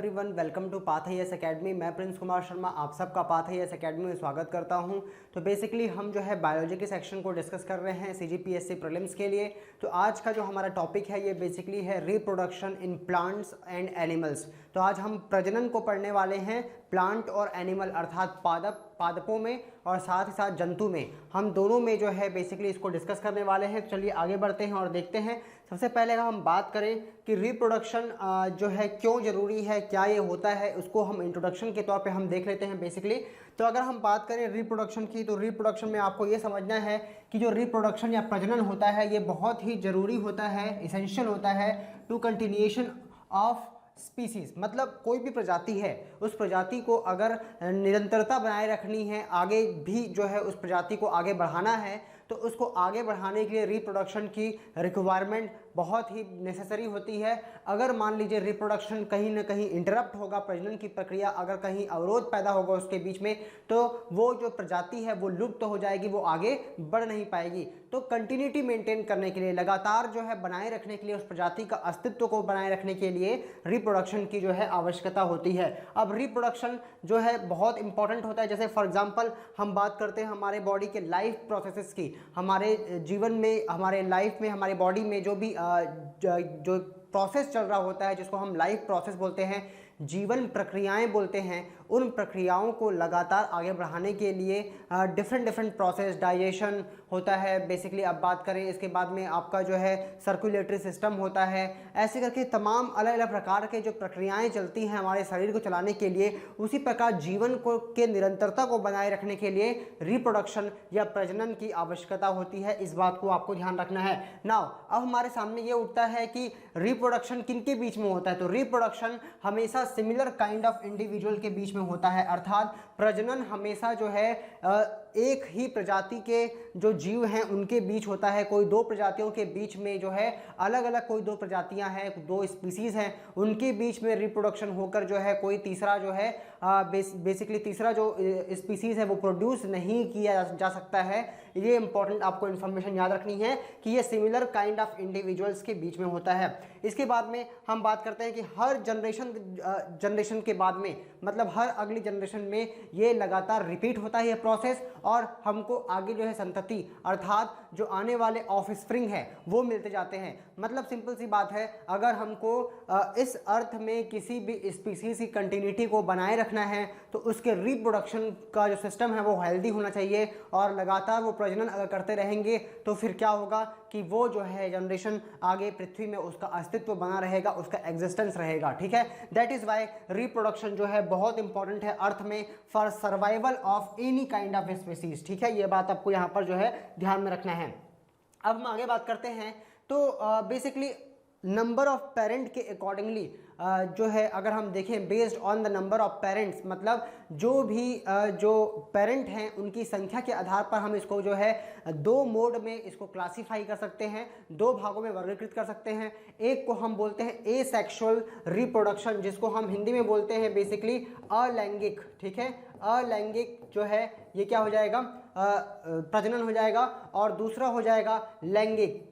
Everyone, welcome to Path IAS academy. मैं Prince Kumar Sharma आप सबका पाथ आईएएस एकेडमी में स्वागत करता हूं। तो बेसिकली हम जो है बायोलॉजी के सेक्शन को डिस्कस कर रहे हैं सीजीपीएससी प्रीलिम्स के लिए। तो आज का जो हमारा टॉपिक है ये बेसिकली है reproduction in plants and animals. तो आज हम प्रजनन को पढ़ने वाले हैं प्लांट और एनिमल अर्थात पादपों में और साथ ही साथ जंतु में, हम दोनों में जो है बेसिकली इसको डिस्कस करने वाले हैं। तो चलिए आगे बढ़ते हैं और देखते हैं। सबसे पहले अगर हम बात करें कि रिप्रोडक्शन जो है क्यों ज़रूरी है, क्या ये होता है, उसको हम इंट्रोडक्शन के तौर पे हम देख लेते हैं बेसिकली। तो अगर हम बात करें रिप्रोडक्शन की, तो रिप्रोडक्शन में आपको ये समझना है कि जो रिप्रोडक्शन या प्रजनन होता है ये बहुत ही ज़रूरी होता है, इसेंशियल होता है टू कंटिन्यूएशन ऑफ स्पीसीज। मतलब कोई भी प्रजाति है, उस प्रजाति को अगर निरंतरता बनाए रखनी है, आगे भी जो है उस प्रजाति को आगे बढ़ाना है, तो उसको आगे बढ़ाने के लिए रिप्रोडक्शन की रिक्वायरमेंट बहुत ही नेसेसरी होती है। अगर मान लीजिए रिप्रोडक्शन कहीं ना कहीं इंटरप्ट होगा, प्रजनन की प्रक्रिया अगर कहीं अवरोध पैदा होगा उसके बीच में, तो वो जो प्रजाति है वो लुप्त हो जाएगी, वो आगे बढ़ नहीं पाएगी। तो कंटिन्यूटी मेंटेन करने के लिए, लगातार जो है बनाए रखने के लिए, उस प्रजाति का अस्तित्व को बनाए रखने के लिए रिप्रोडक्शन की जो है आवश्यकता होती है। अब रिप्रोडक्शन जो है बहुत इंपॉर्टेंट होता है। जैसे फॉर एग्जांपल हम बात करते हैं हमारे बॉडी के लाइफ प्रोसेसेस की, हमारे जीवन में, हमारे लाइफ में, हमारे बॉडी में जो भी जो प्रोसेस चल रहा होता है, जिसको हम लाइफ प्रोसेस बोलते हैं, जीवन प्रक्रियाएं बोलते हैं, उन प्रक्रियाओं को लगातार आगे बढ़ाने के लिए डिफरेंट प्रोसेस, डाइजेशन होता है बेसिकली। अब बात करें इसके बाद में आपका जो है सर्कुलेटरी सिस्टम होता है, ऐसे करके तमाम अलग अलग प्रकार के जो प्रक्रियाएं चलती हैं हमारे शरीर को चलाने के लिए, उसी प्रकार जीवन को के निरंतरता को बनाए रखने के लिए रिप्रोडक्शन या प्रजनन की आवश्यकता होती है। इस बात को आपको ध्यान रखना है। नाउ अब हमारे सामने ये उठता है कि रिप्रोडक्शन किन के बीच में होता है। तो रिप्रोडक्शन हमेशा सिमिलर काइंड ऑफ इंडिविजुअल के बीच में होता है, अर्थात प्रजनन हमेशा जो है एक ही प्रजाति के जो जीव हैं उनके बीच होता है। कोई दो प्रजातियों के बीच में जो है अलग अलग कोई दो प्रजातियां हैं, दो स्पीसीज हैं, उनके बीच में रिप्रोडक्शन होकर जो है कोई तीसरा जो है बेसिकली तीसरा जो स्पीसीज है वो प्रोड्यूस नहीं किया जा सकता है। ये इंपॉर्टेंट आपको इन्फॉर्मेशन याद रखनी है कि ये सिमिलर काइंड ऑफ इंडिविजुअल्स के बीच में होता है। इसके बाद में हम बात करते हैं कि हर जनरेशन के बाद में, मतलब हर अगली जनरेशन में ये लगातार रिपीट होता है ये प्रोसेस, और हमको आगे जो है संतति अर्थात जो आने वाले ऑफस्प्रिंग है वो मिलते जाते हैं। मतलब सिंपल सी बात है, अगर हमको इस अर्थ में किसी भी स्पीसीज की कंटिन्यूटी को बनाए रखना है तो उसके रिप्रोडक्शन का जो सिस्टम है वो हेल्दी होना चाहिए, और लगातार वो प्रजनन अगर करते रहेंगे तो फिर क्या होगा कि वो जो है जनरेशन आगे पृथ्वी में उसका अस्तित्व बना रहेगा, उसका एग्जिस्टेंस रहेगा। ठीक है, दैट इज वाई रिप्रोडक्शन जो है बहुत इंपॉर्टेंट है अर्थ में for survival of any kind of species. ठीक है, ये बात आपको यहाँ पर जो है ध्यान में रखना है। अब हम आगे बात करते हैं। तो बेसिकली नंबर ऑफ पेरेंट के अकॉर्डिंगली जो है अगर हम देखें based on the number of parents, मतलब जो भी जो पेरेंट हैं उनकी संख्या के आधार पर हम इसको जो है दो मोड में इसको क्लासीफाई कर सकते हैं, दो भागों में वर्गीकृत कर सकते हैं। एक को हम बोलते हैं एसेक्सुअल रिप्रोडक्शन, जिसको हम हिंदी में बोलते हैं बेसिकली अलैंगिक। ठीक है, अलैंगिक जो है ये क्या हो जाएगा, प्रजनन हो जाएगा, और दूसरा हो जाएगा लैंगिक।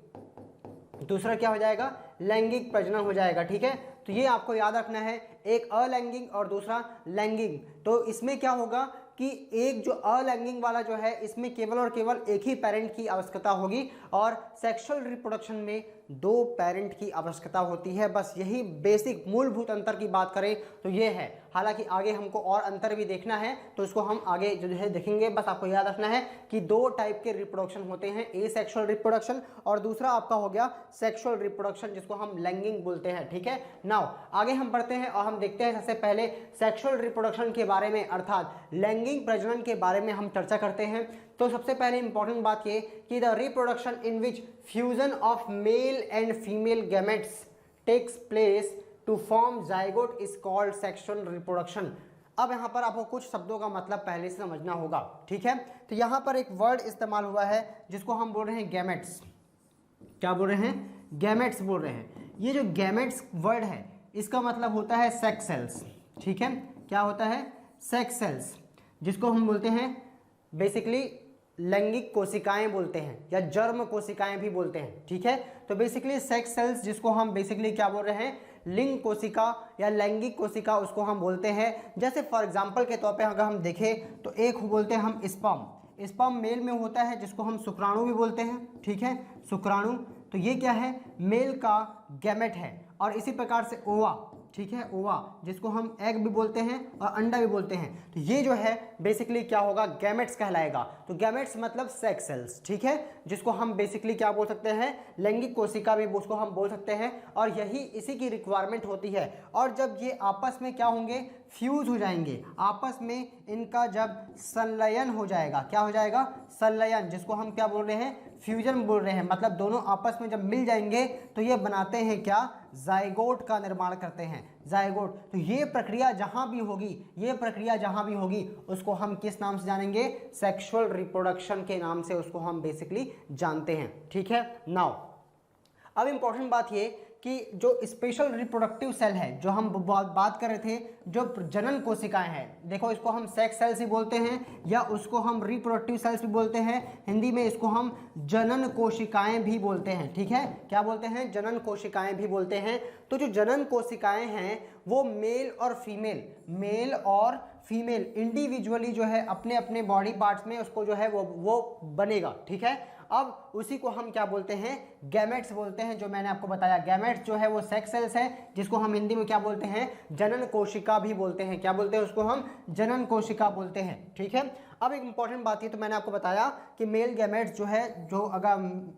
दूसरा क्या हो जाएगा, लैंगिक प्रजनन हो जाएगा। ठीक है, तो ये आपको याद रखना है, एक अलैंगिक और दूसरा लैंगिक। तो इसमें क्या होगा कि एक जो अलैंगिक वाला जो है इसमें केवल और केवल एक ही पेरेंट की आवश्यकता होगी, और सेक्सुअल रिप्रोडक्शन में दो पेरेंट की आवश्यकता होती है। बस यही बेसिक मूलभूत अंतर की बात करें तो ये है। हालांकि आगे हमको और अंतर भी देखना है तो इसको हम आगे जो है देखेंगे। बस आपको याद रखना है कि दो टाइप के रिप्रोडक्शन होते हैं, एसेक्सुअल रिप्रोडक्शन और दूसरा आपका हो गया सेक्सुअल रिप्रोडक्शन, जिसको हम लैंगिक बोलते हैं। ठीक है, नाउ आगे हम बढ़ते हैं और हम देखते हैं सबसे पहले सेक्सुअल रिप्रोडक्शन के बारे में, अर्थात लैंगिक प्रजनन के बारे में हम चर्चा करते हैं। तो सबसे पहले इंपॉर्टेंट बात ये कि the reproduction in which fusion of male and female gametes takes place to form zygote is called sexual reproduction. अब यहाँ पर आपको कुछ शब्दों का मतलब पहले से समझना होगा। ठीक है, तो यहाँ पर एक वर्ड इस्तेमाल हुआ है जिसको हम बोल रहे हैं गैमेट्स। क्या बोल रहे हैं, गैमेट्स बोल रहे हैं। ये जो गैमेट्स वर्ड है इसका मतलब होता है सेक्स सेल्स। ठीक है, क्या होता है, सेक्स सेल्स, जिसको हम बोलते हैं बेसिकली लैंगिक कोशिकाएं बोलते हैं या जर्म कोशिकाएं भी बोलते हैं। ठीक है, तो बेसिकली सेक्स सेल्स जिसको हम बेसिकली क्या बोल रहे हैं, लिंग कोशिका या लैंगिक कोशिका उसको हम बोलते हैं। जैसे फॉर एग्जांपल के तौर पे अगर हम देखें तो एक बोलते हैं हम स्पर्म। स्पर्म मेल में होता है जिसको हम शुक्राणु भी बोलते हैं, ठीक है, शुक्राणु। तो ये क्या है, मेल का गैमेट है। और इसी प्रकार से ओवा, ठीक है, ओवा जिसको हम एग भी बोलते हैं और अंडा भी बोलते हैं। तो ये जो है बेसिकली क्या होगा, गैमेट्स कहलाएगा। तो गैमेट्स मतलब सेक्स सेल्स, ठीक है, जिसको हम बेसिकली क्या बोल सकते हैं, लैंगिक कोशिका भी उसको हम बोल सकते हैं। और यही इसी की रिक्वायरमेंट होती है। और जब ये आपस में क्या होंगे, फ्यूज हो जाएंगे, आपस में इनका जब संलयन हो जाएगा, क्या हो जाएगा, संलयन, जिसको हम क्या बोल रहे हैं, फ्यूजन बोल रहे हैं। मतलब दोनों आपस में जब मिल जाएंगे तो ये बनाते हैं क्या, जाइगोट का निर्माण करते हैं, जाइगोट। तो ये प्रक्रिया जहां भी होगी, ये प्रक्रिया जहां भी होगी उसको हम किस नाम से जानेंगे, सेक्सुअल रिप्रोडक्शन के नाम से उसको हम बेसिकली जानते हैं, ठीक है। नाउ अब इंपॉर्टेंट बात ये कि जो स्पेशल रिप्रोडक्टिव सेल है, जो हम बात कर रहे थे, जो जनन कोशिकाएं हैं, देखो इसको हम सेक्स सेल्स भी बोलते हैं या उसको हम रिप्रोडक्टिव सेल्स भी बोलते हैं। हिंदी में इसको हम जनन कोशिकाएं भी बोलते हैं, ठीक है, क्या बोलते हैं, जनन कोशिकाएं भी बोलते हैं। तो जो जनन कोशिकाएं हैं वो मेल और फीमेल इंडिविजुअली जो है अपने अपने बॉडी पार्ट्स में उसको जो है वो बनेगा, ठीक है। अब उसी को हम क्या बोलते हैं, गैमेट्स बोलते हैं। जो मैंने आपको बताया, गैमेट्स जो है वो सेक्स सेल्स है, जिसको हम हिंदी में क्या बोलते हैं, जनन कोशिका भी बोलते हैं। क्या बोलते हैं उसको हम, जनन कोशिका बोलते हैं, ठीक है। अब एक इंपॉर्टेंट बात है, तो मैंने आपको बताया कि मेल गैमेट्स जो है, जो अगर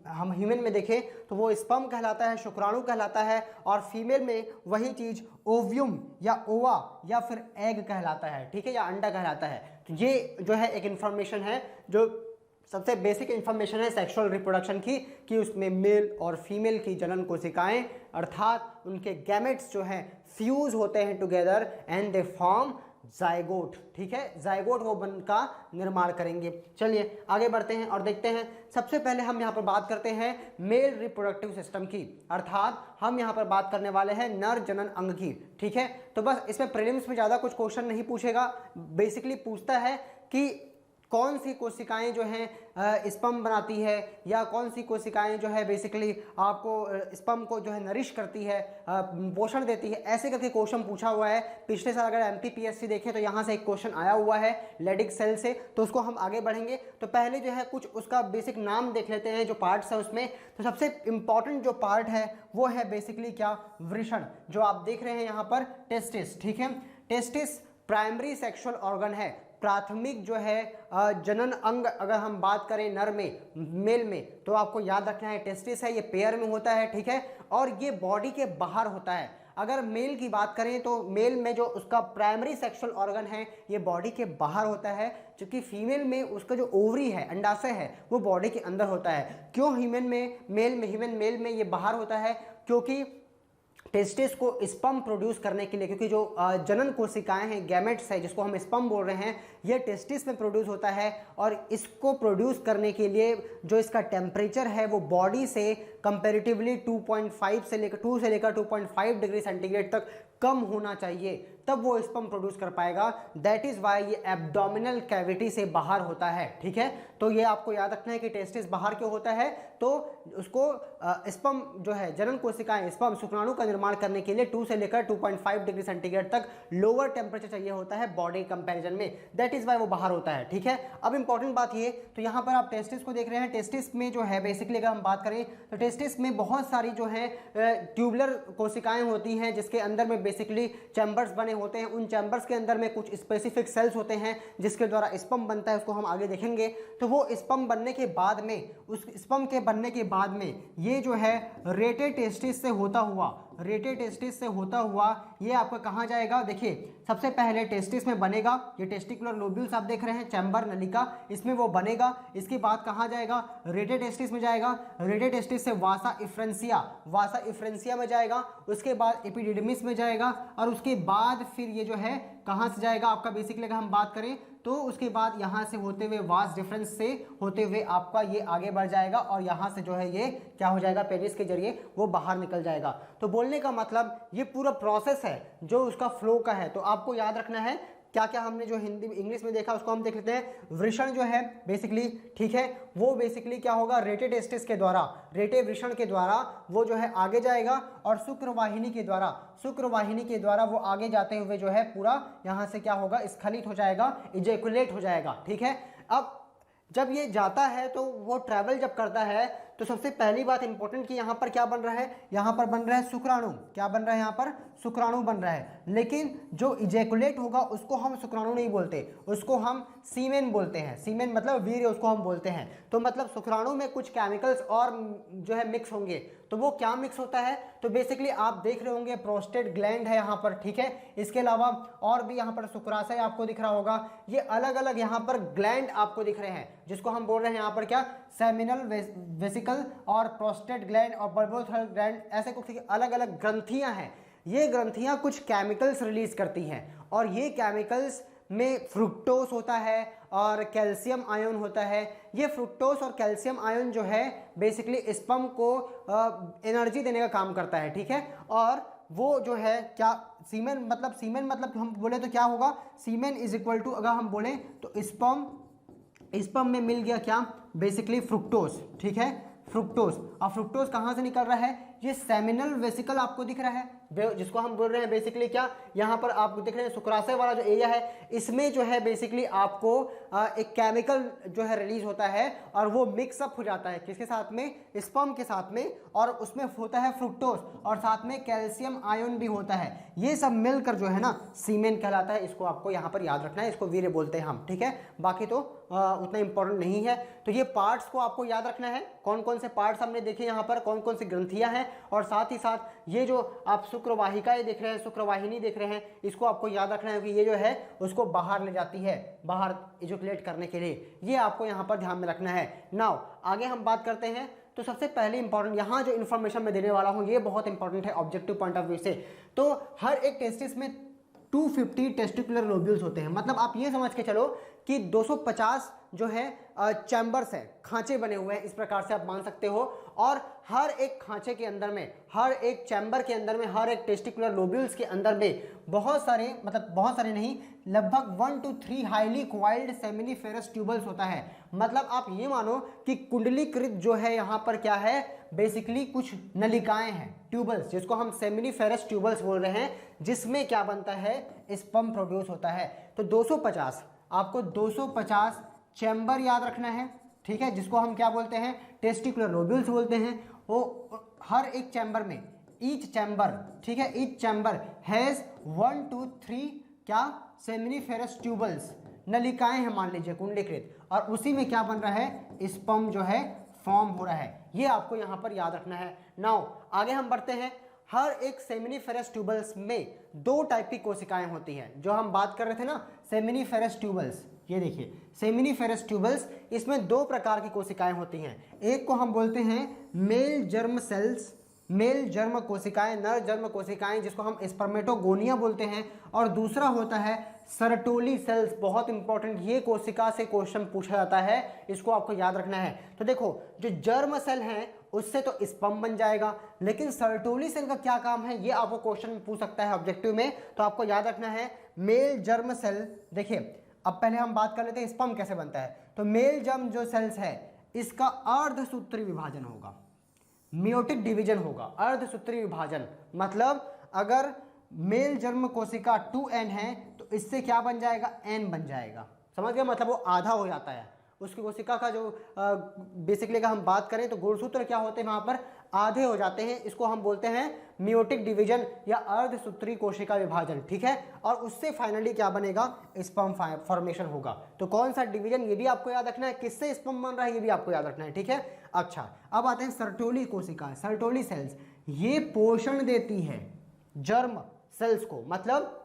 हम ह्यूमन में देखें तो वो स्पर्म कहलाता है, शुक्राणु कहलाता है। और फीमेल में वही चीज ओव्यूम या ओवा या फिर एग कहलाता है, ठीक है, या अंडा कहलाता है। तो ये जो है एक इंफॉर्मेशन है, जो सबसे बेसिक इंफॉर्मेशन है सेक्सुअल रिप्रोडक्शन की, कि उसमें मेल और फीमेल की जनन कोशिकाएं अर्थात उनके गैमेट्स जो हैं फ्यूज होते हैं together and they form zygote, ठीक है, जाइगोट वो बन का निर्माण करेंगे। चलिए आगे बढ़ते हैं और देखते हैं। सबसे पहले हम यहाँ पर बात करते हैं मेल रिप्रोडक्टिव सिस्टम की, अर्थात हम यहाँ पर बात करने वाले हैं नर जनन अंग की, ठीक है। तो बस इसमें प्रीलिम्स में ज़्यादा कुछ क्वेश्चन नहीं पूछेगा, बेसिकली पूछता है कि कौन सी कोशिकाएं जो हैं स्पर्म बनाती है, या कौन सी कोशिकाएं जो है बेसिकली आपको स्पर्म को जो है नरिश करती है, पोषण देती है, ऐसे करके क्वेश्चन पूछा हुआ है। पिछले साल अगर MPPSC देखें तो यहाँ से एक क्वेश्चन आया हुआ है लेडिक सेल से, तो उसको हम आगे बढ़ेंगे। तो पहले जो है कुछ उसका बेसिक नाम देख लेते हैं, जो पार्ट्स हैं उसमें। तो सबसे इंपॉर्टेंट जो पार्ट है वो है बेसिकली क्या, वृषण, जो आप देख रहे हैं यहाँ पर, टेस्टिस, ठीक है। टेस्टिस प्राइमरी सेक्सुअल ऑर्गन है, प्राथमिक जो है जनन अंग। अगर हम बात करें नर में, मेल में, तो आपको याद रखना है टेस्टिस है, ये पेयर में होता है, ठीक है, और ये बॉडी के बाहर होता है। अगर मेल की बात करें तो मेल में जो उसका प्राइमरी सेक्सुअल ऑर्गन है ये बॉडी के बाहर होता है, जबकि फीमेल में उसका जो ओवरी है, अंडाशय है, वो बॉडी के अंदर होता है। क्यों ह्यूमन मेल में ये बाहर होता है, क्योंकि टेस्टिस को स्पर्म प्रोड्यूस करने के लिए, क्योंकि जो जनन कोशिकाएं हैं, गैमेट्स है, जिसको हम स्पर्म बोल रहे हैं, ये टेस्टिस में प्रोड्यूस होता है। और इसको प्रोड्यूस करने के लिए जो इसका टेम्परेचर है वो बॉडी से कंपैरेटिवली 2.5 से लेकर 2 से लेकर 2.5 डिग्री सेंटीग्रेड तक कम होना चाहिए, तब वो स्पर्म प्रोड्यूस कर पाएगा। दैट इज वाई ये एब्डोमिनल कैविटी से बाहर होता है, ठीक है। तो ये आपको याद रखना है कि टेस्टिस बाहर क्यों होता है, तो उसको स्पर्म जो है, जनन कोशिकाएं स्पर्म शुक्राणु का निर्माण करने के लिए 2 से लेकर 2.5 डिग्री सेंटीग्रेड तक लोअर टेम्परेचर चाहिए होता है बॉडी कंपैरिजन में, दैट इज वाई वो बाहर होता है, ठीक है। अब इंपॉर्टेंट बात ये, तो यहाँ पर आप टेस्टिस को देख रहे हैं। टेस्टिस में जो है बेसिकली अगर हम बात करें तो टेस्टिस में बहुत सारी जो है ट्यूबुलर कोशिकाएं होती हैं, जिसके अंदर में बेसिकली चैम्बर्स बने होते हैं। उन चैम्बर्स के अंदर में कुछ स्पेसिफिक सेल्स होते हैं जिसके द्वारा स्पर्म बनता है, उसको हम आगे देखेंगे। तो वो स्पर्म बनने के बाद में, उस स्पर्म के बनने के बाद में ये जो है रेटे टेस्टिस से होता हुआ ये आपका कहाँ जाएगा, देखिए सबसे पहले टेस्टिस में बनेगा, ये टेस्टिकुलर लोब्यूल्स आप देख रहे हैं, चैम्बर नलिका, इसमें वो बनेगा। इसके बाद कहाँ जाएगा, रेटे टेस्टिस में जाएगा। रेटे टेस्टिस से वासा इफ्रेंसिया में जाएगा। उसके बाद एपिडिडमिस में जाएगा, और उसके बाद फिर ये जो है कहाँ से जाएगा आपका, बेसिकली अगर हम बात करें तो उसके बाद यहाँ से होते हुए वास डिफरेंस से होते हुए आपका ये आगे बढ़ जाएगा, और यहाँ से जो है ये क्या हो जाएगा, पेनिस के जरिए वो बाहर निकल जाएगा। तो बोलने का मतलब ये पूरा प्रोसेस है जो उसका फ्लो का है। तो आपको याद रखना है क्या क्या हमने जो हिंदी इंग्लिश में देखा उसको हम देख लेते हैं। वृषण जो है बेसिकली, ठीक है, वो बेसिकली क्या होगा, रेटे टेस्टिस के द्वारा, रेटे वृषण के द्वारा वो जो है आगे जाएगा और शुक्रवाहिनी के द्वारा वो आगे जाते हुए जो है पूरा यहाँ से क्या होगा, स्खलित हो जाएगा, इजैकुलेट हो जाएगा, ठीक है। अब जब ये जाता है तो वो ट्रैवल जब करता है तो सबसे पहली बात इंपॉर्टेंट कि यहाँ पर क्या बन रहा है, यहाँ पर बन रहा है शुक्राणु। क्या बन रहा है, यहाँ पर शुक्राणु बन रहा है। लेकिन जो इजैकुलेट होगा उसको हम शुक्राणु नहीं बोलते, उसको हम सीमेन बोलते हैं। सीमेन मतलब वीर्य, उसको हम बोलते हैं। तो मतलब शुक्राणु में कुछ केमिकल्स और जो है मिक्स होंगे। तो वो क्या मिक्स होता है, तो बेसिकली आप देख रहे होंगे प्रोस्टेट ग्लैंड है यहाँ पर, ठीक है। इसके अलावा और भी यहाँ पर शुक्राशय आपको दिख रहा होगा। ये अलग अलग यहाँ पर ग्लैंड आपको दिख रहे हैं, जिसको हम बोल रहे हैं यहाँ पर क्या, सेमिनल वेसिकल और प्रोस्टेट ग्लैंड और बल्बोथल ग्लैंड, ऐसे कुछ अलग अलग ग्रंथियां हैं। ये ग्रंथियां कुछ केमिकल्स रिलीज करती हैं और ये केमिकल्स में फ्रुक्टोस होता है और कैल्शियम आयन होता है। ये फ्रुक्टोस और कैल्शियम आयन जो है बेसिकली स्पर्म को एनर्जी देने का काम करता है, ठीक है। और वो जो है क्या, सीमेन मतलब हम बोले तो क्या होगा, सीमेन इज इक्वल टू, अगर हम बोले तो स्पर्म में मिल गया क्या, बेसिकली फ्रुक्टोस, ठीक है, फ्रुक्टोस। और फ्रुक्टोस कहाँ से निकल रहा है, ये सेमिनल वेसिकल आपको दिख रहा है, जिसको हम बोल रहे हैं बेसिकली क्या, यहाँ पर आपको दिख रहे हैं शुक्राशय वाला जो एरिया है, इसमें जो है बेसिकली आपको एक केमिकल जो है रिलीज होता है और वो मिक्सअप हो जाता है किसके साथ में, स्पर्म के साथ में, और उसमें होता है फ्रुक्टोस और साथ में कैल्शियम आयन भी होता है। ये सब मिलकर जो है ना सीमेन कहलाता है। इसको आपको यहाँ पर याद रखना है, इसको वीर्य बोलते हैं हम, ठीक है। बाकी तो उतना इंपॉर्टेंट नहीं है। तो ये पार्ट्स को आपको याद रखना है, कौन कौन से पार्ट्स हमने देखे यहाँ पर, कौन कौन सी ग्रंथियां हैं, और साथ ही साथ ये जो आप शुक्रवाहिकाएं देख रहे हैं, शुक्रवाहिनी देख रहे हैं, इसको आपको याद रखना है कि ये जो है उसको बाहर ले जाती है, बाहर इजैकुलेट करने के लिए। ये आपको यहाँ पर ध्यान में रखना है। नाउ आगे हम बात करते हैं। तो सबसे पहले इंपॉर्टेंट यहाँ जो इन्फॉर्मेशन मैं देने वाला हूँ ये बहुत इंपॉर्टेंट है ऑब्जेक्टिव पॉइंट ऑफ व्यू से। तो हर एक टेस्टिस में 250 टेस्टिकुलर लोब्यूल्स होते हैं। मतलब आप ये समझ के चलो कि 250 जो है चैम्बर्स हैं, खांचे बने हुए हैं, इस प्रकार से आप मान सकते हो। और हर एक खांचे के अंदर में, हर एक चैम्बर के अंदर में, हर एक टेस्टिकुलर लोब्यूल्स के अंदर में बहुत सारे, मतलब बहुत सारे नहीं, लगभग 1 to 3 highly coiled seminiferous tubules होता है। मतलब आप ये मानो कि कुंडलीकृत जो है यहाँ पर क्या है, बेसिकली कुछ नलिकाएं हैं, ट्यूबल्स, जिसको हम सेमिनिफेरस ट्यूबल्स बोल रहे हैं, जिसमें क्या बनता है, स्पर्म प्रोड्यूस होता है। तो 250, आपको 250 चैम्बर याद रखना है, ठीक है, जिसको हम क्या बोलते हैं, टेस्टिकुलर लोब्यूल्स बोलते हैं। वो हर एक चैम्बर में, ईच चैम्बर, ठीक है, ईच चैम्बर हैज 1 to 3 क्या, सेमिनिफेरस ट्यूबल्स, नलिकाएं हैं मान लीजिए कुंडलीकृत, और उसी में क्या बन रहा है, स्पर्म जो है फॉर्म हो रहा है। ये आपको यहाँ पर याद रखना है। नाउ आगे हम बढ़ते हैं। हर एक सेमिनिफेरस ट्यूबल्स में 2 टाइप की कोशिकाएं होती हैं, जो हम बात कर रहे थे ना, सेमिनिफेरस ट्यूबल्स। ये देखिए सेमिनिफेरस ट्यूबल्स, इसमें 2 प्रकार की कोशिकाएं होती हैं। एक को हम बोलते हैं mail germ sales, mail germ कोशिकाएं, नर जर्म कोशिकाएं, जिसको हम स्पर्मेटोगोनिया बोलते हैं। और दूसरा होता है सर्टोली सेल्स। बहुत इंपॉर्टेंट, ये कोशिका से क्वेश्चन पूछा जाता है, इसको आपको याद रखना है। तो देखो जो जर्म सेल है उससे तो स्पर्म बन जाएगा, लेकिन सर्टोली सेल का क्या काम है, ये आपको क्वेश्चन पूछ सकता है ऑब्जेक्टिव में। तो आपको याद रखना है मेल जर्म सेल। देखिए अब पहले हम बात कर लेते हैं स्पर्म कैसे बनता है। तो मेल जर्म जो सेल्स है, इसका अर्धसूत्री विभाजन होगा, मियोटिक डिवीजन होगा। अर्धसूत्री विभाजन मतलब अगर मेल जर्म कोशिका 2n है तो इससे क्या बन जाएगा, n बन जाएगा। समझ गए, मतलब वो आधा हो जाता है उसकी कोशिका का। जो बेसिकली अगर हम बात करें तो गुणसूत्र क्या होते हैं वहां पर, आधे हो जाते हैं। इसको हम बोलते हैं मियोटिक डिवीजन या अर्धसूत्री कोशिका विभाजन, ठीक है। और उससे फाइनली क्या बनेगा, स्पर्म फॉर्मेशन होगा। तो कौन सा डिवीजन, ये भी आपको याद रखना है, किससे स्पर्म बन रहा है ये भी आपको याद रखना है, ठीक है। अच्छा अब आते हैं सर्टोली कोशिका, सर्टोली सेल्स। ये पोषण देती है जर्म सेल्स को। मतलब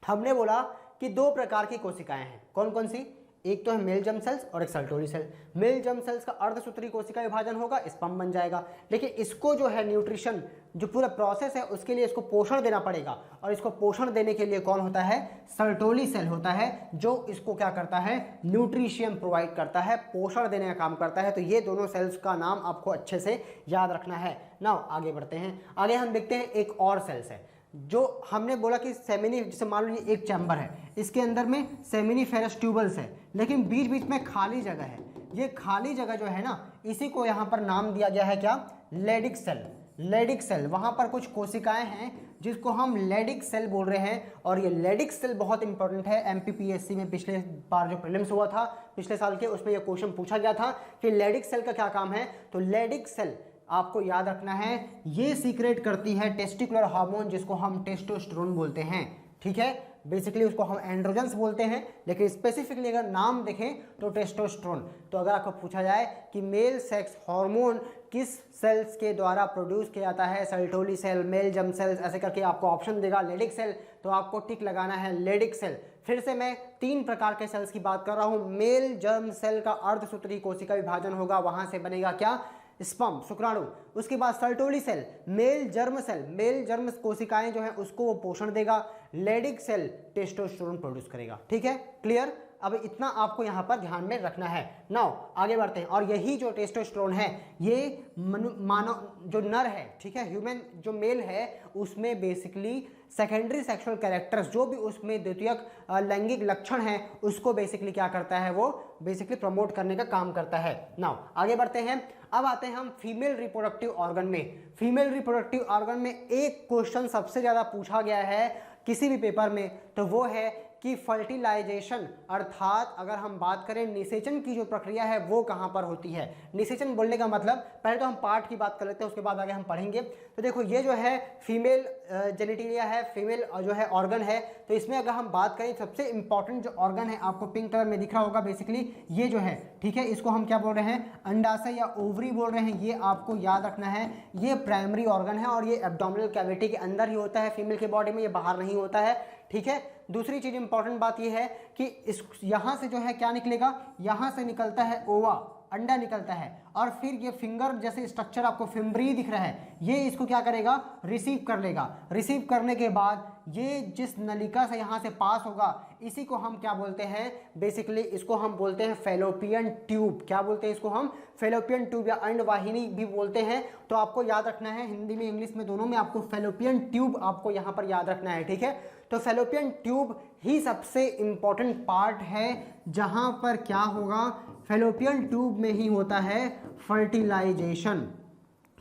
हमने बोला कि 2 प्रकार की कोशिकाएं हैं, कौन कौन सी, एक तो है मेल जर्म सेल्स और एक Sertoli cell. Male germ cells का अर्धसूत्री कोशिका विभाजन होगा, स्पर्म बन जाएगा। लेकिन इसको जो है न्यूट्रिशन, जो पूरा प्रोसेस है, उसके लिए इसको पोषण देना पड़ेगा। और इसको पोषण देने के लिए कौन होता है, सर्टोली सेल होता है, जो इसको क्या करता है, न्यूट्रिशियम प्रोवाइड करता है, पोषण देने का काम करता है। तो ये दोनों सेल्स का नाम आपको अच्छे से याद रखना है। नाउ आगे बढ़ते हैं। आगे हम देखते हैं एक और सेल्स है जो हमने बोला कि सेमिनी, जैसे मान लो ये एक चैम्बर है, इसके अंदर में सेमिनीफेरस ट्यूबल्स है, लेकिन बीच बीच में खाली जगह है। ये खाली जगह जो है ना, इसी को यहाँ पर नाम दिया गया है क्या, लेडिक सेल। लेडिक सेल, वहाँ पर कुछ कोशिकाएं हैं जिसको हम लेडिक सेल बोल रहे हैं। और ये लेडिक सेल बहुत इंपॉर्टेंट है। एमपीपीएससी में पिछले बार जो प्रीलिम्स हुआ था पिछले साल के, उसमें ये क्वेश्चन पूछा गया था कि लेडिक सेल का क्या काम है। तो लेडिक सेल आपको याद रखना है, ये सीक्रेट करती है टेस्टिकुलर हार्मोन, जिसको हम टेस्टोस्टेरोन बोलते हैं। ठीक है, बेसिकली उसको हम एंड्रोजन्स बोलते हैं, लेकिन स्पेसिफिकली अगर नाम देखें तो टेस्टोस्टेरोन। तो अगर आपको पूछा जाए कि मेल सेक्स हार्मोन किस सेल्स के द्वारा प्रोड्यूस किया जाता है, Sertoli cell, male germ cells, ऐसे करके आपको ऑप्शन देगा लेडिक सेल, तो आपको टिक लगाना है लेडिक सेल। फिर से मैं 3 प्रकार के सेल्स की बात कर रहा हूं। मेल जर्म सेल का अर्धसूत्री कोशिका विभाजन होगा, वहां से बनेगा क्या, स्पर्म, शुक्राणु। उसके बाद Sertoli cell, male germ cell, male germ कोशिकाएं जो है उसको वो पोषण देगा। लेडिक सेल टेस्टोस्टेरोन प्रोड्यूस करेगा। ठीक है, क्लियर। अब इतना आपको यहाँ पर ध्यान में रखना है। नाउ आगे बढ़ते हैं। और यही जो टेस्टोस्टेरोन है, ये मानव जो नर है, ठीक है, ह्यूमन जो मेल है, उसमें बेसिकली सेकेंडरी सेक्सुअल कैरेक्टर्स, जो भी उसमें द्वितीयक लैंगिक लक्षण है, उसको बेसिकली क्या करता है, वो बेसिकली प्रमोट करने का काम करता है। नाउ आगे बढ़ते हैं। अब आते हैं हम फीमेल रिप्रोडक्टिव ऑर्गन में। फीमेल रिप्रोडक्टिव ऑर्गन में एक क्वेश्चन सबसे ज्यादा पूछा गया है किसी भी पेपर में, तो वो है कि फर्टिलाइजेशन, अर्थात अगर हम बात करें निषेचन की जो प्रक्रिया है वो कहाँ पर होती है। निषेचन बोलने का मतलब, पहले तो हम पार्ट की बात कर लेते हैं, उसके बाद आगे हम पढ़ेंगे। तो देखो ये जो है फीमेल जेनिटेलिया है, फीमेल जो है ऑर्गन है। तो इसमें अगर हम बात करें, सबसे इंपॉर्टेंट जो ऑर्गन है, आपको पिंक कलर में दिख रहा होगा, बेसिकली ये जो है, ठीक है, इसको हम क्या बोल रहे हैं, अंडाशय या ओवरी बोल रहे हैं। ये आपको याद रखना है, ये प्राइमरी ऑर्गन है और ये एब्डोमिनल कैविटी के अंदर ही होता है फीमेल के बॉडी में, ये बाहर नहीं होता है। ठीक है, दूसरी चीज इंपॉर्टेंट बात ये है कि इस यहां से जो है क्या निकलेगा, यहां से निकलता है ओवा, अंडा निकलता है, और फिर ये फिंगर जैसे स्ट्रक्चर आपको फिम्ब्री दिख रहा है, ये इसको क्या करेगा, रिसीव कर लेगा। रिसीव करने के बाद ये जिस नलिका से यहाँ से पास होगा, इसी को हम क्या बोलते हैं, बेसिकली इसको हम बोलते हैं फेलोपियन ट्यूब। क्या बोलते हैं इसको हम, फेलोपियन ट्यूब या अंडवाहिनी भी बोलते हैं। तो आपको याद रखना है, हिंदी में इंग्लिश में दोनों में आपको फेलोपियन ट्यूब आपको यहाँ पर याद रखना है। ठीक है, तो फेलोपियन ट्यूब ही सबसे इंपॉर्टेंट पार्ट है, जहां पर क्या होगा, फेलोपियन ट्यूब में ही होता है फर्टिलाइजेशन।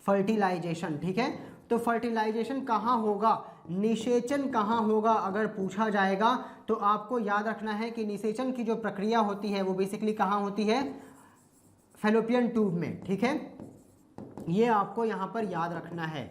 फर्टिलाइजेशन, ठीक है, तो फर्टिलाइजेशन कहाँ होगा, निषेचन कहाँ होगा, अगर पूछा जाएगा तो आपको याद रखना है कि निषेचन की जो प्रक्रिया होती है वो बेसिकली कहाँ होती है, फेलोपियन ट्यूब में। ठीक है, ये आपको यहाँ पर याद रखना है,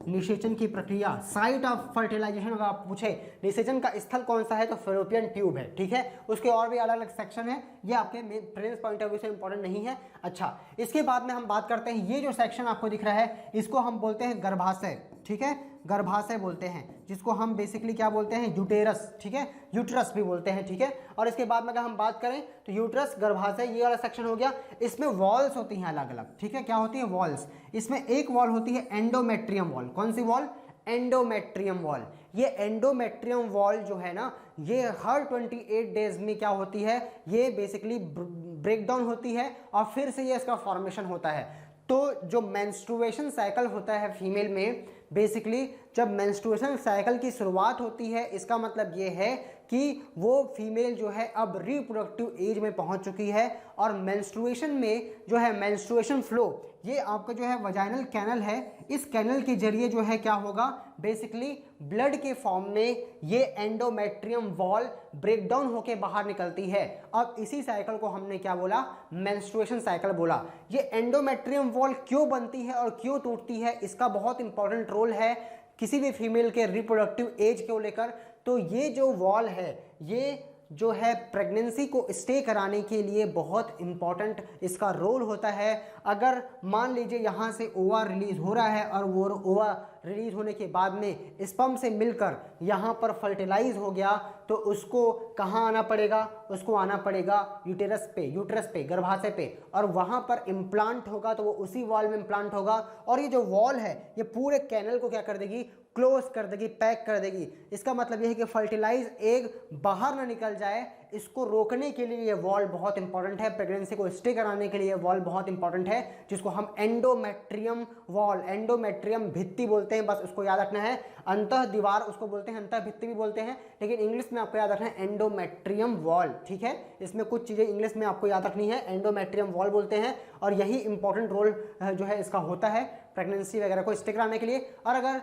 निषेचन की प्रक्रिया, साइट ऑफ फर्टिलाइजेशन। अगर आप पूछे निषेचन का स्थल कौन सा है, तो फेलोपियन ट्यूब है। ठीक है, उसके और भी अलग अलग सेक्शन है, ये आपके प्रेजेंस पॉइंट ऑफ व्यू से इंपॉर्टेंट नहीं है। अच्छा, इसके बाद में हम बात करते हैं, ये जो सेक्शन आपको दिख रहा है, इसको हम बोलते हैं गर्भाशय। ठीक है, गर्भाशय बोलते हैं, जिसको हम बेसिकली क्या बोलते हैं, यूटेरस। ठीक है, यूट्रस भी बोलते हैं। ठीक है, और इसके बाद में अगर हम बात करें तो यूट्रस, गर्भाशय, ये वाला सेक्शन हो गया। इसमें वॉल्स होती हैं अलग अलग। ठीक है, क्या होती है, वॉल्स। इसमें एक वॉल होती है एंडोमेट्रियम वॉल। कौन सी वॉल, एंडोमेट्रियम वॉल। ये एंडोमेट्रियम वॉल जो है ना, ये हर 28 डेज में क्या होती है, ये बेसिकली ब्रेकडाउन होती है और फिर से ये इसका फॉर्मेशन होता है। तो जो मेंस्ट्रुएशन साइकिल होता है फीमेल में, बेसिकली जब मेंस्ट्रुएशन साइकिल की शुरुआत होती है, इसका मतलब ये है कि वो फीमेल जो है अब रिप्रोडक्टिव एज में पहुंच चुकी है। और मेंस्ट्रुएशन में जो है मेंस्ट्रुएशन फ्लो, ये आपका जो है वजाइनल कैनल है, इस कैनल के जरिए जो है क्या होगा, बेसिकली ब्लड के फॉर्म में ये एंडोमेट्रियम वॉल ब्रेकडाउन होके बाहर निकलती है। अब इसी साइकिल को हमने क्या बोला, मेंस्ट्रुएशन साइकिल बोला। ये एंडोमेट्रियम वॉल क्यों बनती है और क्यों टूटती है, इसका बहुत इंपॉर्टेंट रोल है किसी भी फीमेल के रिप्रोडक्टिव एज को लेकर। तो ये जो वॉल है, ये जो है प्रेगनेंसी को स्टे कराने के लिए बहुत इंपॉर्टेंट इसका रोल होता है। अगर मान लीजिए यहाँ से ओवा रिलीज हो रहा है और वो ओवा रिलीज होने के बाद में स्पर्म से मिलकर यहाँ पर फर्टिलाइज हो गया, तो उसको कहाँ आना पड़ेगा, उसको आना पड़ेगा यूटेरस पे, गर्भाशय पे, और वहाँ पर इम्प्लांट होगा, तो वो उसी वॉल में इम्प्लांट होगा। और ये जो वॉल है, ये पूरे कैनल को क्या कर देगी, क्लोज कर देगी, पैक कर देगी। इसका मतलब यह है कि फर्टिलाइज एग बाहर ना निकल जाए, इसको रोकने के लिए ये वॉल बहुत इंपॉर्टेंट है, प्रेगनेंसी को स्टे कराने के लिए वॉल बहुत इंपॉर्टेंट है, जिसको हम एंडोमेट्रियम वॉल, एंडोमेट्रियम भित्ति बोलते हैं, बस उसको याद रखना है। अंतः दीवार उसको बोलते हैं, अंतः भित्ति भी बोलते हैं, लेकिन इंग्लिश में आपको याद रखना है एंडोमेट्रियम वॉल, ठीक है। इसमें कुछ चीज़ें इंग्लिश में आपको याद रखनी है, एंडोमेट्रियम वॉल बोलते हैं, और यही इंपॉर्टेंट रोल जो है इसका होता है प्रेगनेंसी वगैरह को स्टे कराने के लिए। और अगर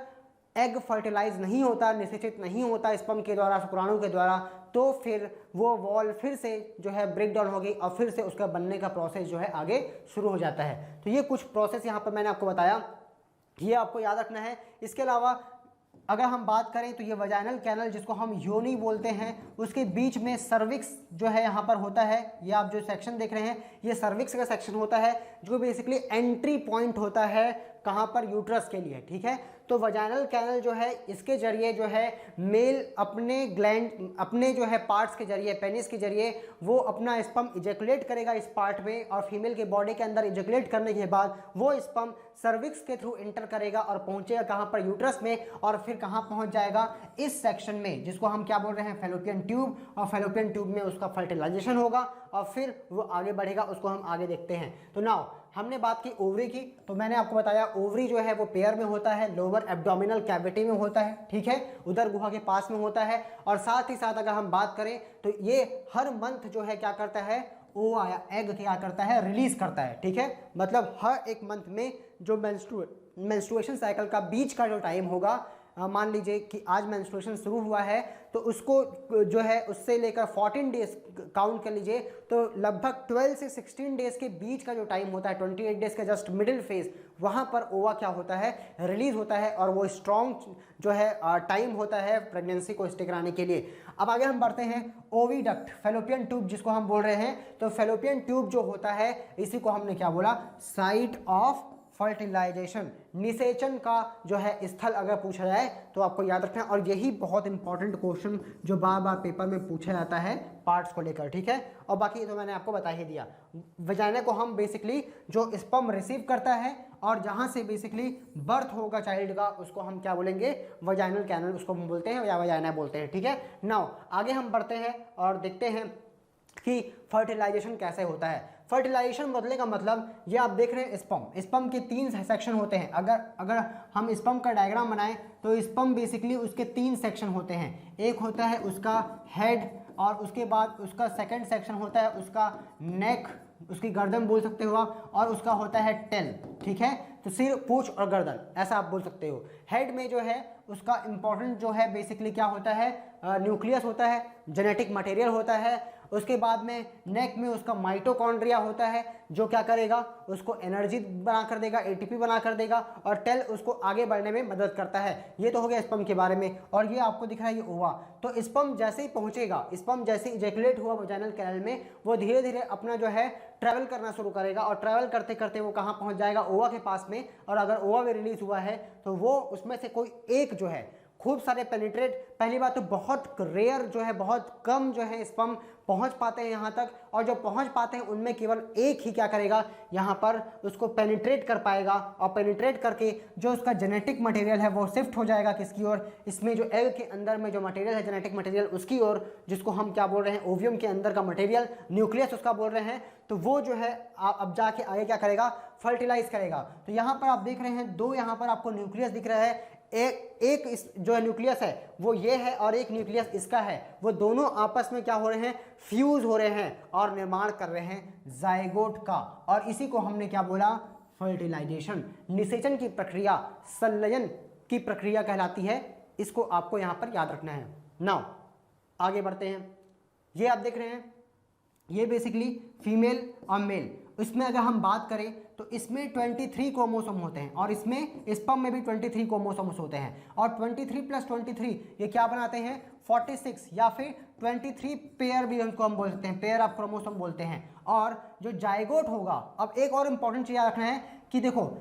एग फर्टिलाइज नहीं होता, निषेचित नहीं होता स्पर्म के द्वारा, शुक्राणु के द्वारा, तो फिर वो वॉल फिर से जो है ब्रेक डाउन होगी और फिर से उसका बनने का प्रोसेस जो है आगे शुरू हो जाता है। तो ये कुछ प्रोसेस यहाँ पर मैंने आपको बताया, ये आपको याद रखना है। इसके अलावा अगर हम बात करें तो ये वजाइनल कैनल, जिसको हम योनि बोलते हैं, उसके बीच में सर्विक्स जो है यहाँ पर होता है। ये आप जो सेक्शन देख रहे हैं ये सर्विक्स का सेक्शन होता है, जो बेसिकली एंट्री पॉइंट होता है कहाँ पर, यूट्रस के लिए, ठीक है। तो वजाइनल कैनल जो है इसके जरिए जो है मेल अपने ग्लैंड, अपने जो है पार्ट्स के जरिए, पेनिस के जरिए वो अपना स्पर्म इजैकुलेट करेगा इस पार्ट में, और फीमेल के बॉडी के अंदर इजैकुलेट करने के बाद वो स्पर्म सर्विक्स के थ्रू एंटर करेगा और पहुंचेगा कहाँ पर, यूट्रस में, और फिर कहाँ पहुंच जाएगा, इस सेक्शन में, जिसको हम क्या बोल रहे हैं, फैलोपियन ट्यूब। और फैलोपियन ट्यूब में उसका फर्टिलाइजेशन होगा और फिर वो आगे बढ़ेगा, उसको हम आगे देखते हैं। तो नाउ हमने बात की ओवरी की, तो मैंने आपको बताया ओवरी जो है वो पेयर में होता है, लोअर एब्डोमिनल कैविटी में होता है, ठीक है, उदर गुहा के पास में होता है। और साथ ही साथ अगर हम बात करें तो ये हर मंथ जो है क्या करता है, ओवा या एग क्या करता है, रिलीज करता है, ठीक है। मतलब हर एक मंथ में जो मेंस्ट्रुएशन साइकिल का बीच का जो टाइम होगा, मान लीजिए कि आज मेंस्ट्रुएशन शुरू हुआ है, तो उसको जो है उससे लेकर 14 डेज काउंट कर लीजिए, तो लगभग 12 से 16 डेज के बीच का जो टाइम होता है, 28 डेज का जस्ट मिडिल फेज, वहाँ पर ओवा क्या होता है, रिलीज होता है, और वो स्ट्रॉन्ग जो है टाइम होता है प्रेगनेंसी को स्टे कराने के लिए। अब आगे हम बढ़ते हैं, ओविडक्ट, फैलोपियन ट्यूब जिसको हम बोल रहे हैं। तो फैलोपियन ट्यूब जो होता है, इसी को हमने क्या बोला, साइट ऑफ फर्टिलाइजेशन, निषेचन का जो है स्थल अगर पूछा जाए तो आपको याद रखना है। और यही बहुत इंपॉर्टेंट क्वेश्चन जो बार बार पेपर में पूछा जाता है पार्ट्स को लेकर, ठीक है। और बाकी तो मैंने आपको बता ही दिया। वजाइना को हम बेसिकली जो स्पर्म रिसीव करता है और जहाँ से बेसिकली बर्थ होगा चाइल्ड का, उसको हम क्या बोलेंगे, वजाइनल कैनल उसको हम बोलते हैं या वजाइना बोलते हैं, ठीक है। नाउ आगे हम बढ़ते हैं और देखते हैं कि फर्टिलाइजेशन कैसे होता है। फर्टिलाइजेशन बदलने का मतलब, ये आप देख रहे हैं स्पर्म के 3 सेक्शन होते हैं। अगर हम स्पर्म का डायग्राम बनाएं तो स्पर्म बेसिकली उसके 3 सेक्शन होते हैं। एक होता है उसका हेड, और उसके बाद उसका सेकंड सेक्शन होता है उसका नेक, उसकी गर्दन बोल सकते हो आप, और उसका होता है टेल, ठीक है। तो सिर, पूंछ और गर्दन, ऐसा आप बोल सकते हो। हेड में जो है उसका इंपॉर्टेंट जो है बेसिकली क्या होता है, न्यूक्लियस होता है, जेनेटिक मटेरियल होता है। उसके बाद में नेक में उसका माइटोकॉन्ड्रिया होता है, जो क्या करेगा, उसको एनर्जी बना कर देगा, एटीपी बना कर देगा, और टेल उसको आगे बढ़ने में मदद करता है। ये तो हो गया स्पर्म के बारे में। और ये आपको दिख रहा है ये ओवा। तो स्पर्म जैसे ही पहुंचेगा, स्पर्म जैसे इजैकुलेट हुआ वजाइनल कैनल में, वो धीरे धीरे अपना जो है ट्रैवल करना शुरू करेगा, और ट्रैवल करते करते वो कहाँ पहुंच जाएगा, ओवा के पास में। और अगर ओवा में रिलीज हुआ है तो वो उसमें से कोई एक जो है, खूब सारे पेनिट्रेट, पहली बात तो बहुत रेयर जो है, बहुत कम जो है स्पर्म पहुंच पाते हैं यहाँ तक, और जो पहुंच पाते हैं उनमें केवल एक ही क्या करेगा, यहाँ पर उसको पेनिट्रेट कर पाएगा, और पेनिट्रेट करके जो उसका जेनेटिक मटेरियल है वो शिफ्ट हो जाएगा किसकी ओर, इसमें जो एग के अंदर में जो मटेरियल है जेनेटिक मटेरियल उसकी ओर, जिसको हम क्या बोल रहे हैं, ओवियम के अंदर का मटेरियल, न्यूक्लियस उसका बोल रहे हैं। तो वो जो है अब जाके आगे क्या करेगा, फर्टिलाइज करेगा। तो यहाँ पर आप देख रहे हैं 2 यहाँ पर आपको न्यूक्लियस दिख रहा है, एक इस जो है न्यूक्लियस है वो ये है, और एक न्यूक्लियस इसका है। वो दोनों आपस में क्या हो रहे हैं, फ्यूज हो रहे हैं और निर्माण कर रहे हैं जाइगोट का। और इसी को हमने क्या बोला, फर्टिलाइजेशन, निषेचन की प्रक्रिया, संलयन की प्रक्रिया कहलाती है। इसको आपको यहाँ पर याद रखना है। नाउ आगे बढ़ते हैं। ये आप देख रहे हैं, ये बेसिकली फीमेल और मेल। इसमें अगर हम बात करें तो इसमें 23 क्रोमोसोम होते हैं, और इसमें स्पर्म में भी 23 क्रोमोसोम्स होते हैं। और 23 + 23 ये क्या बनाते हैं, 46, या फिर 23 पेयर भी उनको हम बोल सकते हैं, पेयर ऑफ क्रोमोसोम बोलते हैं। और जो जाइगोट होगा, अब एक और इंपॉर्टेंट चीज़ याद रखना है कि देखो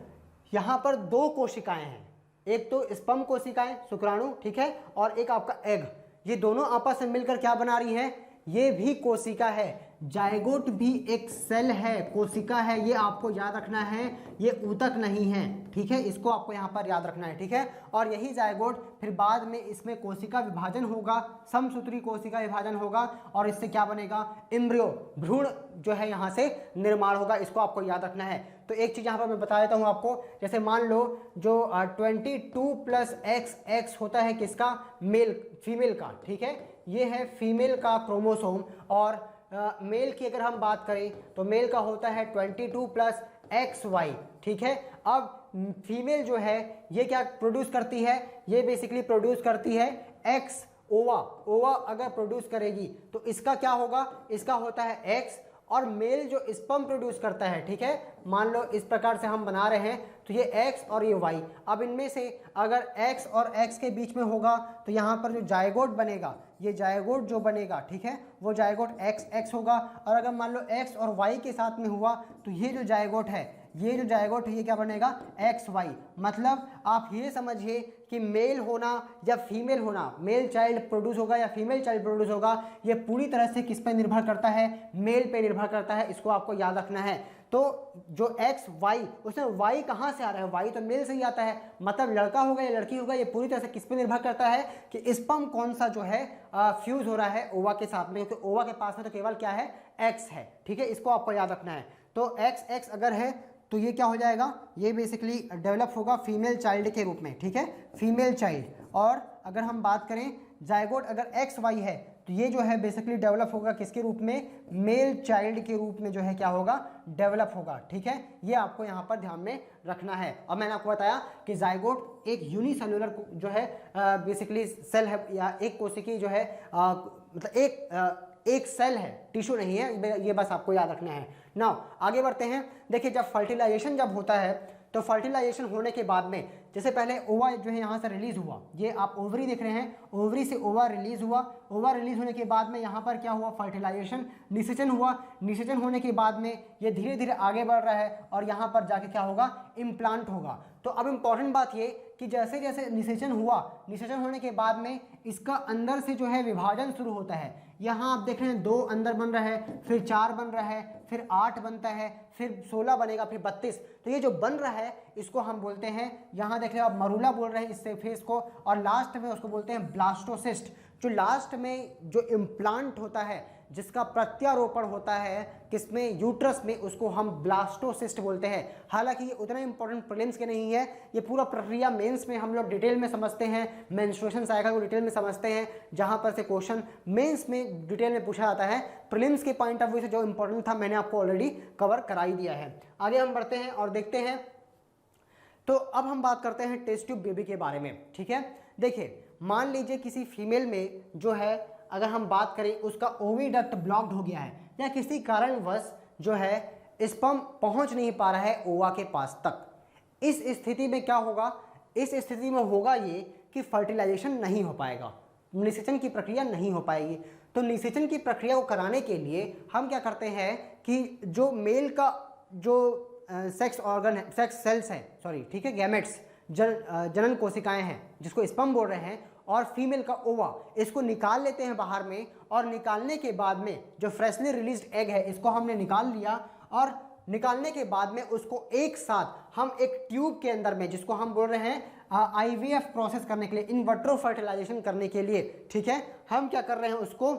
यहाँ पर 2 कोशिकाएं हैं, एक तो स्पर्म कोशिकाएं, शुक्राणु, ठीक है, और एक आपका एग। ये दोनों आपस में मिलकर क्या बना रही है, ये भी कोशिका है, जायगोट भी एक सेल है, कोशिका है, ये आपको याद रखना है, ये ऊतक नहीं है, ठीक है, इसको आपको यहाँ पर याद रखना है, ठीक है। और यही जायगोट फिर बाद में इसमें कोशिका विभाजन होगा, समसूत्री कोशिका विभाजन होगा और इससे क्या बनेगा, एम्ब्रियो, भ्रूण जो है यहाँ से निर्माण होगा, इसको आपको याद रखना है। तो एक चीज़ यहाँ पर मैं बता देता हूँ आपको, जैसे मान लो जो 22 + XX होता है किसका, मेल फीमेल का, ठीक है, ये है फीमेल का क्रोमोसोम। और मेल की अगर हम बात करें तो मेल का होता है 22 + XY, ठीक है। अब फीमेल जो है ये क्या प्रोड्यूस करती है, ये बेसिकली प्रोड्यूस करती है X ओवा, ओवा अगर प्रोड्यूस करेगी तो इसका क्या होगा, इसका होता है X, और मेल जो स्पर्म प्रोड्यूस करता है, ठीक है, मान लो इस प्रकार से हम बना रहे हैं तो ये X और ये Y। अब इनमें से अगर X और X के बीच में होगा तो यहाँ पर जो जायगोट बनेगा, ये जायगोट जो बनेगा, ठीक है, वो जायगोट XX होगा। और अगर मान लो X और Y के साथ में हुआ तो ये जो जायगोट है, ये जो जायगोट है ये क्या बनेगा, XY। मतलब आप ये समझिए कि मेल होना या फीमेल होना, मेल चाइल्ड प्रोड्यूस होगा या फीमेल चाइल्ड प्रोड्यूस होगा, ये पूरी तरह से किस पे निर्भर करता है, मेल पे निर्भर करता है, इसको आपको याद रखना है। तो जो XY, उसमें Y कहाँ से आ रहा है, Y तो मेल से ही आता है, मतलब लड़का होगा या लड़की होगा, ये पूरी तरह से किस पे निर्भर करता है कि स्पर्म कौन सा जो है फ्यूज हो रहा है ओवा के साथ में, क्योंकि ओवा के पास में तो केवल क्या है, X है, ठीक है, इसको आपको याद रखना है। तो XX अगर है तो ये क्या हो जाएगा, ये बेसिकली डेवलप होगा फीमेल चाइल्ड के रूप में, ठीक है, फीमेल चाइल्ड। और अगर हम बात करें जायगोट अगर XY है तो ये जो है बेसिकली डेवलप होगा किसके रूप में, मेल चाइल्ड के रूप में जो है क्या होगा, डेवलप होगा, ठीक है। ये आपको यहाँ पर ध्यान में रखना है। और मैंने आपको बताया कि जायगोट एक यूनिसेलुलर जो है बेसिकली सेल है, या एक कोशिकी जो है मतलब एक सेल है, टिश्यू नहीं है, ये बस आपको याद रखना है। नाउ आगे बढ़ते हैं। देखिए जब फर्टिलाइजेशन जब होता है तो फर्टिलाइजेशन होने के बाद में जैसे पहले ओवा जो है यहाँ से रिलीज हुआ, ये आप ओवरी देख रहे हैं, ओवरी से ओवा रिलीज हुआ, ओवा रिलीज होने के बाद में यहाँ पर क्या हुआ, फर्टिलाइजेशन, निषेचन हुआ, निषेचन होने के बाद में ये धीरे धीरे आगे बढ़ रहा है और यहाँ पर जाके क्या होगा, इम्प्लांट होगा। तो अब इम्पॉर्टेंट बात ये कि जैसे जैसे निषेचन हुआ, निषेचन होने के बाद में इसका अंदर से जो है विभाजन शुरू होता है। यहाँ आप देख रहे हैं 2 अंदर बन रहा है, फिर 4 बन रहा है, फिर 8 बनता है, फिर 16 बनेगा, फिर 32। तो ये जो बन रहा है इसको हम बोलते हैं, यहाँ देख रहे हो आप मरूला बोल रहे हैं इससे फेस को, और लास्ट में उसको बोलते हैं ब्लास्टोसिस्ट। जो लास्ट में जो इम्प्लांट होता है, जिसका प्रत्यारोपण होता है किसमें, यूट्रस में, उसको हम ब्लास्टोसिस्ट बोलते हैं। हालांकि ये उतना इंपॉर्टेंट प्रीलिम्स के नहीं है, ये पूरा प्रक्रिया मेंस में हम लोग डिटेल में समझते हैं, मेंस्ट्रुएशन साइकिल को डिटेल में समझते हैं, जहां पर से क्वेश्चन मेंस में डिटेल में पूछा जाता है। प्रीलिम्स के पॉइंट ऑफ व्यू से जो इंपॉर्टेंट था मैंने आपको ऑलरेडी कवर कराई दिया है। आगे हम बढ़ते हैं और देखते हैं। तो अब हम बात करते हैं टेस्ट ट्यूब बेबी के बारे में, ठीक है। देखिए मान लीजिए किसी फीमेल में जो है, अगर हम बात करें उसका ओविडक्ट ब्लॉक्ड हो गया है या किसी कारणवश जो है स्पर्म पहुंच नहीं पा रहा है ओवा के पास तक, इस स्थिति में क्या होगा, इस स्थिति में होगा ये कि फर्टिलाइजेशन नहीं हो पाएगा, निषेचन की प्रक्रिया नहीं हो पाएगी। तो निषेचन की प्रक्रिया को कराने के लिए हम क्या करते हैं कि जो मेल का जो सेक्स ऑर्गन है, सेक्स सेल्स है, सॉरी, ठीक है, गैमेट्स, जनन कोशिकाएं हैं जिसको स्पर्म बोल रहे हैं, और फीमेल का ओवा, इसको निकाल लेते हैं बाहर में। और निकालने के बाद में जो फ्रेशली रिलीज्ड एग है इसको हमने निकाल लिया, और निकालने के बाद में उसको एक साथ हम एक ट्यूब के अंदर में, जिसको हम बोल रहे हैं IVF प्रोसेस करने के लिए, इन विट्रो फर्टिलाइजेशन करने के लिए, ठीक है, हम क्या कर रहे हैं, उसको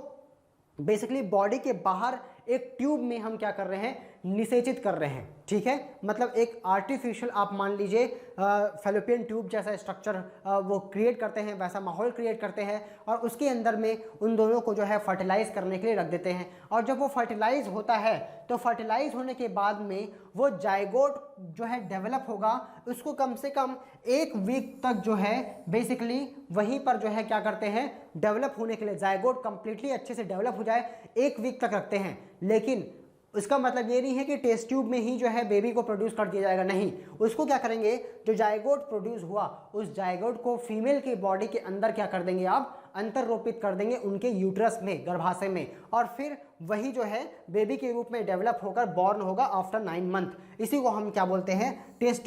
बेसिकली बॉडी के बाहर एक ट्यूब में हम क्या कर रहे हैं, निषेचित कर रहे हैं, ठीक है। मतलब एक आर्टिफिशियल आप मान लीजिए फैलोपियन ट्यूब जैसा स्ट्रक्चर वो क्रिएट करते हैं, वैसा माहौल क्रिएट करते हैं, और उसके अंदर में उन दोनों को जो है फर्टिलाइज करने के लिए रख देते हैं। और जब वो फर्टिलाइज होता है तो फर्टिलाइज होने के बाद में वो जायगोट जो है डेवलप होगा, उसको कम से कम 1 वीक तक जो है बेसिकली वहीं पर जो है क्या करते हैं, डेवलप होने के लिए, जायगोट कंप्लीटली अच्छे से डेवलप हो जाए 1 वीक तक रखते हैं। लेकिन इसका मतलब ये नहीं है कि टेस्ट ट्यूब में ही जो है बेबी को प्रोड्यूस कर दिया जाएगा, नहीं, उसको क्या करेंगे, जो जायगोट प्रोड्यूस हुआ उस जायगोट को फीमेल की बॉडी के अंदर क्या कर देंगे, आप अंतररोपित कर देंगे उनके यूट्रस में, गर्भाशय में, और फिर वही जो है बेबी के रूप में डेवलप होकर बॉर्न होगा आफ्टर 9 मंथ। इसी को हम क्या बोलते हैं, टेस्ट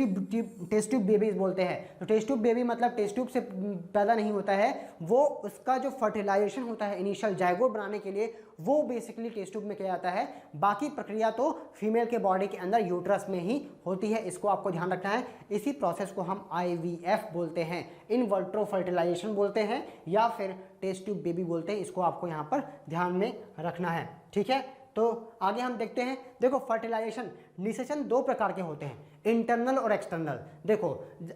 ट्यूब बेबीज बोलते हैं। तो टेस्ट ट्यूब बेबी मतलब टेस्ट ट्यूब से पैदा नहीं होता है, वो उसका जो फर्टिलाइजेशन होता है इनिशियल जाइगोट बनाने के लिए, वो बेसिकली टेस्ट ट्यूब में किया जाता है। बाकी प्रक्रिया तो फीमेल के बॉडी के अंदर यूट्रस में ही होती है, इसको आपको ध्यान रखना है। इसी प्रोसेस को हम IVF बोलते हैं, इन वर्ट्रो फर्टिलाइजेशन बोलते हैं, या फिर टेस्ट ट्यूब बेबी बोलते हैं। इसको आपको यहाँ पर ध्यान में रखना है, ठीक है। तो आगे हम देखते हैं। देखो फर्टिलाइजेशन, निषेचन दो प्रकार के होते हैं, इंटरनल और एक्सटर्नल। देखो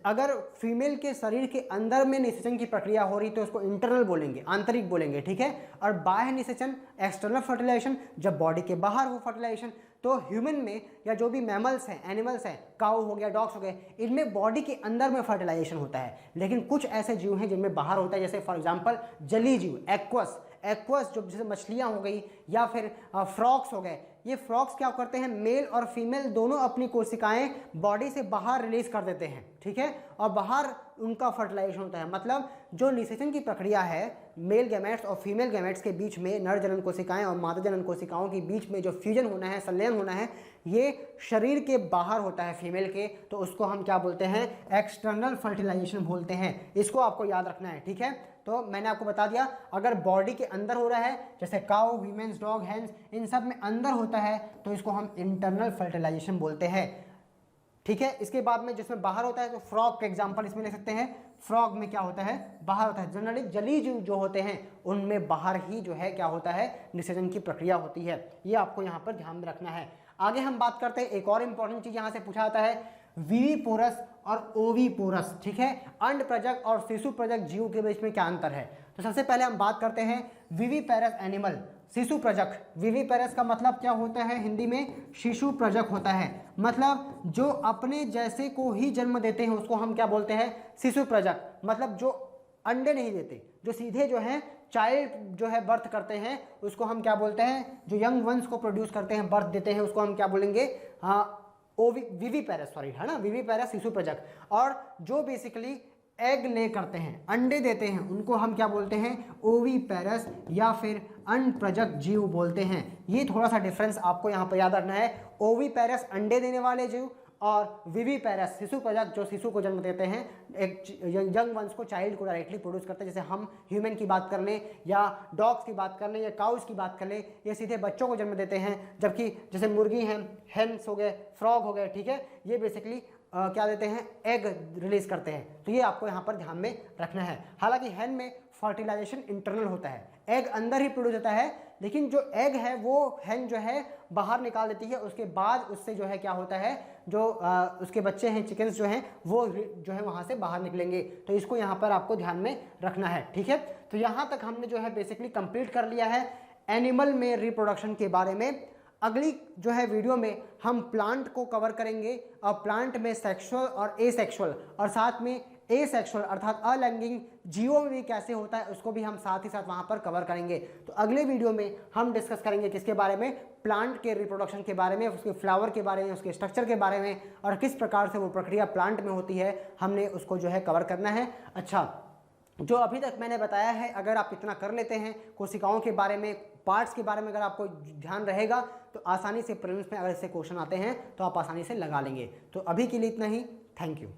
अगर फीमेल के शरीर के अंदर में निषेचन की प्रक्रिया हो रही तो उसको इंटरनल बोलेंगे, आंतरिक बोलेंगे, ठीक है। और बाह्य निषेचन, एक्सटर्नल फर्टिलाइजेशन, जब बॉडी के बाहर हो फर्टिलाइजेशन। तो ह्यूमन में या जो भी मैमल्स हैं, एनिमल्स हैं, काऊ हो गया, डॉग्स हो गए, इनमें बॉडी के अंदर में फर्टिलाइजेशन होता है। लेकिन कुछ ऐसे जीव हैं जिनमें बाहर होता है, जैसे फॉर एग्जांपल जलीय जीव, एक्वस जो जैसे मछलियां हो गई या फिर फ्रॉक्स हो गए। ये फ्रॉक्स क्या करते हैं, मेल और फीमेल दोनों अपनी कोशिकाएं बॉडी से बाहर रिलीज कर देते हैं, ठीक है, और बाहर उनका फर्टिलाइजेशन होता है। मतलब जो निषेचन की प्रक्रिया है मेल गैमेट्स और फीमेल गैमेट्स के बीच में, नर जनन कोशिकाएं और मादा जनन कोशिकाओं के बीच में जो फ्यूजन होना है, संलयन होना है, ये शरीर के बाहर होता है फीमेल के। तो उसको हम क्या बोलते हैं, एक्सटर्नल फर्टिलाइजेशन बोलते हैं। इसको आपको याद रखना है, ठीक है। तो मैंने आपको बता दिया, अगर बॉडी के अंदर हो रहा है, जैसे काऊ, वीमेन्स, डॉग, हैंस, इन सब में अंदर होता है तो इसको हम इंटरनल फर्टिलाइजेशन बोलते हैं, ठीक है। इसके बाद में जिसमें बाहर होता है, तो फ्रॉग का एग्जांपल इसमें ले सकते हैं। फ्रॉग में क्या होता है, बाहर होता है। जनरली जलीय जीव जो होते हैं उनमें बाहर ही जो है क्या होता है, निषेचन की प्रक्रिया होती है। ये आपको यहाँ पर ध्यान में रखना है। आगे हम बात करते हैं, एक और इंपॉर्टेंट चीज यहाँ से पूछा जाता है, विविपोरस और ओविपोरस, ठीक है। अंड प्रजक और शिशु प्रजक जीव के बीच में क्या अंतर है। तो सबसे पहले हम बात करते हैं विविपेरस एनिमल, शिशु प्रजक। विविपेरस का मतलब क्या होता है, हिंदी में शिशु प्रजक होता है। मतलब जो अपने जैसे को ही जन्म देते हैं उसको हम क्या बोलते हैं, शिशु प्रजक। मतलब जो अंडे नहीं देते, जो सीधे जो है चाइल्ड जो है बर्थ करते हैं, उसको हम क्या बोलते हैं, जो यंग वंस को प्रोड्यूस करते हैं, बर्थ देते हैं, उसको हम क्या बोलेंगे, हाँ विविपेरस, सॉरी, है ना, विविपेरस शिशु प्रजक। और जो बेसिकली एग ले करते हैं, अंडे देते हैं, उनको हम क्या बोलते हैं, ओविपेरस या फिर अंड प्रजक जीव बोलते हैं। ये थोड़ा सा डिफरेंस आपको यहाँ पर याद रखना है। ओविपेरस अंडे देने वाले जीव और विविपेरस शिशु प्रजक जो शिशु को जन्म देते हैं, एक यंग वंस को, चाइल्ड को डायरेक्टली प्रोड्यूस करते हैं। जैसे हम ह्यूमन की बात कर लें या डॉग्स की बात कर लें या काउस की बात कर लें, ये सीधे बच्चों को जन्म देते हैं। जबकि जैसे मुर्गी हैं, हेन्स हो गए, फ्रॉग हो गए, ठीक है, ये बेसिकली क्या देते हैं, एग रिलीज करते हैं। तो ये आपको यहाँ पर ध्यान में रखना है। हालांकि हेन में फर्टिलाइजेशन इंटरनल होता है, एग अंदर ही प्रोड्यूस होता है, लेकिन जो एग है वो हेन जो है बाहर निकाल देती है। उसके बाद उससे जो है क्या होता है, जो उसके बच्चे हैं, चिकन्स जो हैं, वो जो है वहाँ से बाहर निकलेंगे। तो इसको यहाँ पर आपको ध्यान में रखना है, ठीक है। तो यहाँ तक हमने जो है बेसिकली कंप्लीट कर लिया है एनिमल में रिप्रोडक्शन के बारे में। अगली जो है वीडियो में हम प्लांट को कवर करेंगे, और प्लांट में सेक्सुअल और एसेक्सुअल, और साथ में एसेक्सुअल अर्थात अलैंगिक जीवों में भी कैसे होता है उसको भी हम साथ ही साथ वहाँ पर कवर करेंगे। तो अगले वीडियो में हम डिस्कस करेंगे किसके बारे में, प्लांट के रिप्रोडक्शन के बारे में, उसके फ्लावर के बारे में, उसके स्ट्रक्चर के बारे में, और किस प्रकार से वो प्रक्रिया प्लांट में होती है, हमने उसको जो है कवर करना है। अच्छा, जो अभी तक मैंने बताया है, अगर आप इतना कर लेते हैं, कोशिकाओं के बारे में, पार्ट्स के बारे में अगर आपको ध्यान रहेगा, तो आसानी से प्रीलिम्स में अगर इससे क्वेश्चन आते हैं तो आप आसानी से लगा लेंगे। तो अभी के लिए इतना ही, थैंक यू।